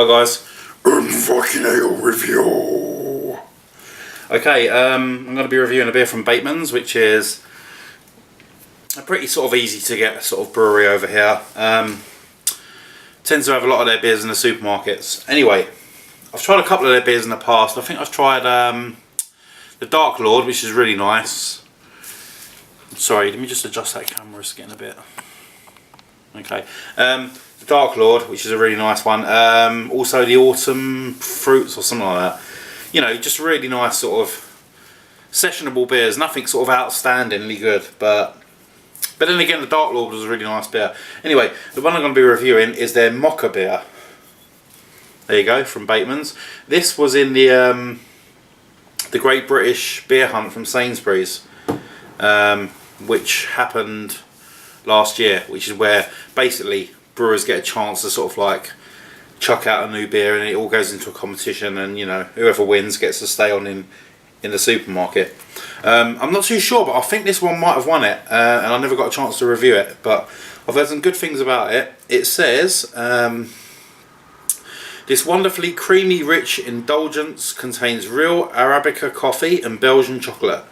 Hi guys, fucking ale review. Okay, I'm going to be reviewing a beer from Batemans, which is a pretty sort of easy to get sort of brewery over here. Tends to have a lot of their beers in the supermarkets. Anyway, I've tried a couple of their beers in the past. I think I've tried the Dark Lord, which is really nice. Sorry, let me just adjust that camera, it's getting a bit... Okay. The Dark Lord, which is a really nice one. Also the Autumn Fruits or something like that. You know, just really nice sort of sessionable beers. Nothing sort of outstandingly good, but then again, the Dark Lord was a really nice beer. Anyway, the one I'm going to be reviewing is their Mocha beer. There you go, from Batemans. This was in the Great British Beer Hunt from Sainsbury's, which happened last year, which is where basically brewers get a chance to sort of like chuck out a new beer and it all goes into a competition, and you know, whoever wins gets to stay on in the supermarket. I'm not too sure, but I think this one might have won it, and I never got a chance to review it, but I've heard some good things about it. It says this wonderfully creamy rich indulgence contains real Arabica coffee and Belgian chocolate.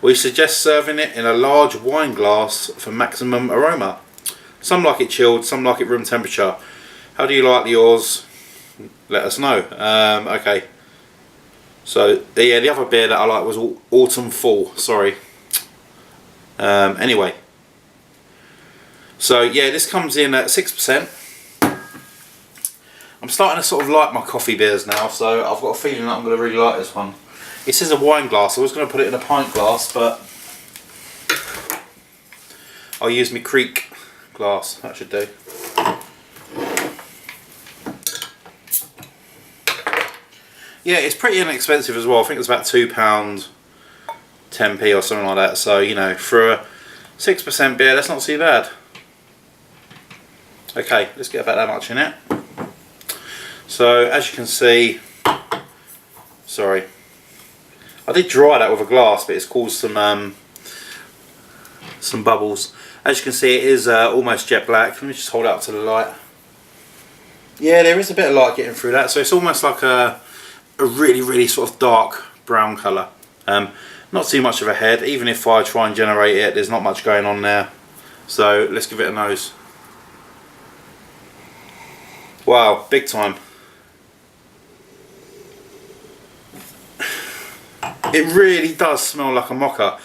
We suggest serving it in a large wine glass for maximum aroma. Some like it chilled, some like it room temperature. How do you like yours? Let us know. Okay. So, yeah, the other beer that I like was Autumn Fall. Sorry. Anyway. So, yeah, this comes in at 6%. I'm starting to sort of like my coffee beers now, so I've got a feeling that I'm going to really like this one. It says a wine glass. I was going to put it in a pint glass, but I'll use my Creek glass. That should do. Yeah, it's pretty inexpensive as well. I think it's about £2, 10p or something like that. So, you know, for a 6% beer, that's not too bad. Okay, let's get about that much in it. So, as you can see, sorry, I did dry that with a glass, but it's caused some bubbles. As you can see, it is almost jet black. Let me just hold it up to the light. Yeah, there is a bit of light getting through that, so it's almost like a really sort of dark brown colour. Not too much of a head. Even if I try and generate it, there's not much going on there. So let's give it a nose. Wow, big time. It really does smell like a mocha.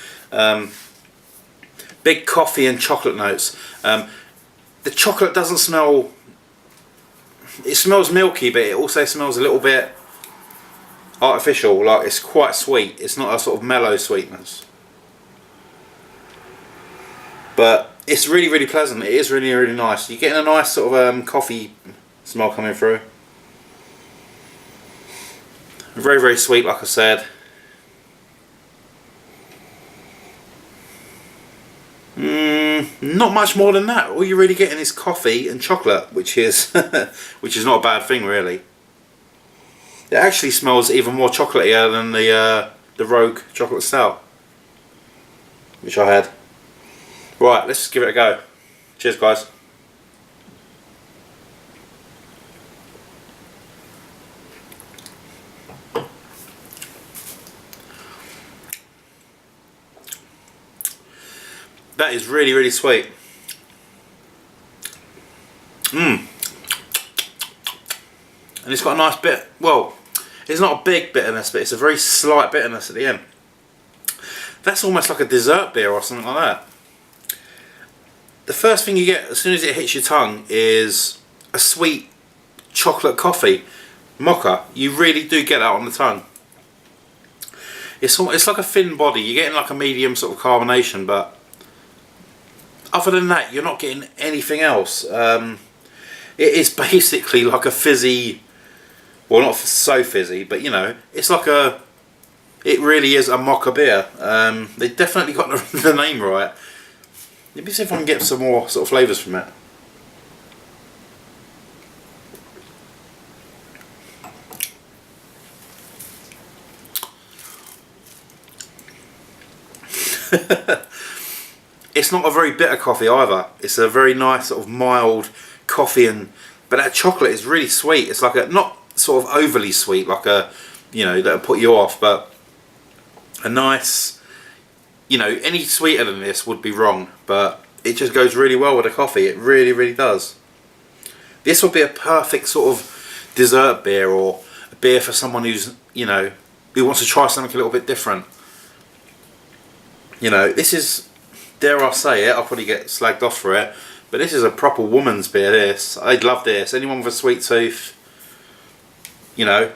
Big coffee and chocolate notes. The chocolate doesn't smell... It smells milky, but it also smells a little bit artificial. Like, it's quite sweet. It's not a sort of mellow sweetness. But it's really pleasant. It is really nice. You're getting a nice sort of coffee smell coming through. Very sweet, like I said. Not much more than that. All you're really getting is coffee and chocolate, which is which is not a bad thing, really. It actually smells even more chocolatey than the Rogue Chocolate Stout, which I had. Right, let's just give it a go. Cheers, guys. That is really sweet. And it's got a nice bit, well, it's not a big bitterness, but it's a very slight bitterness at the end. That's almost like a dessert beer or something like that. The first thing you get as soon as it hits your tongue is a sweet chocolate coffee mocha. You really do get that on the tongue. It's like a thin body. You're getting like a medium sort of carbonation, but other than that, you're not getting anything else. It is basically like a fizzy, well, not so fizzy, but you know, it's like a, it really is a mocha beer. They definitely got the name right. Let me see if I can get some more sort of flavours from it. It's not a very bitter coffee either. It's a very nice sort of mild coffee and but that chocolate is really sweet. It's like a, not sort of overly sweet, like a, you know, that'll put you off, but a nice, you know, any sweeter than this would be wrong, but it just goes really well with the coffee. It really, really does. This would be a perfect sort of dessert beer, or a beer for someone who's, you know, who wants to try something a little bit different. You know, this is, dare I say it, I'll probably get slagged off for it, but this is a proper woman's beer, this. I'd love this. Anyone with a sweet tooth, you know,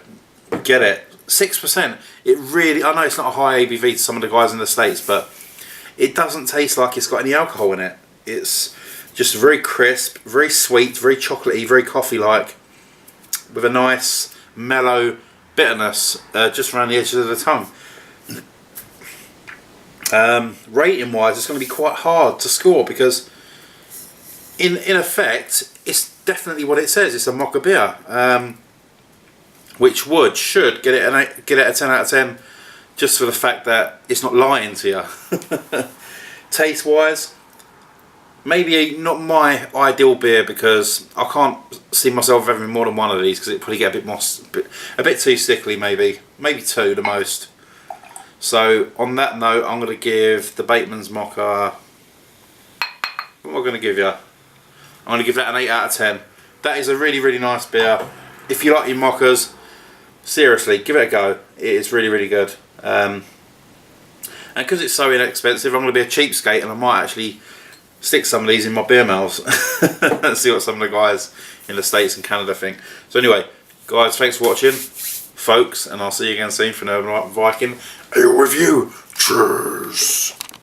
get it. 6%. It really, I know it's not a high ABV to some of the guys in the States, but it doesn't taste like it's got any alcohol in it. It's just very crisp, very sweet, very chocolatey, very coffee-like, with a nice, mellow bitterness just around the edges of the tongue. Rating-wise, it's going to be quite hard to score, because in effect, it's definitely what it says. It's a mocha beer, which should get it a 10 out of 10, just for the fact that it's not lying to you. Taste wise, maybe not my ideal beer, because I can't see myself having more than one of these, because it probably get a bit too sickly, maybe two the most. So on that note, I'm going to give the Batemans Mocha, what am I going to give you? I'm going to give that an 8 out of 10. That is a really, really nice beer. If you like your mochas, seriously, give it a go. It is really, really good. And because it's so inexpensive, I'm going to be a cheapskate, and I might actually stick some of these in my beer mouths and see what some of the guys in the States and Canada think. So anyway, guys, thanks for watching, folks, and I'll see you again soon for another Viking Ale review. Cheers!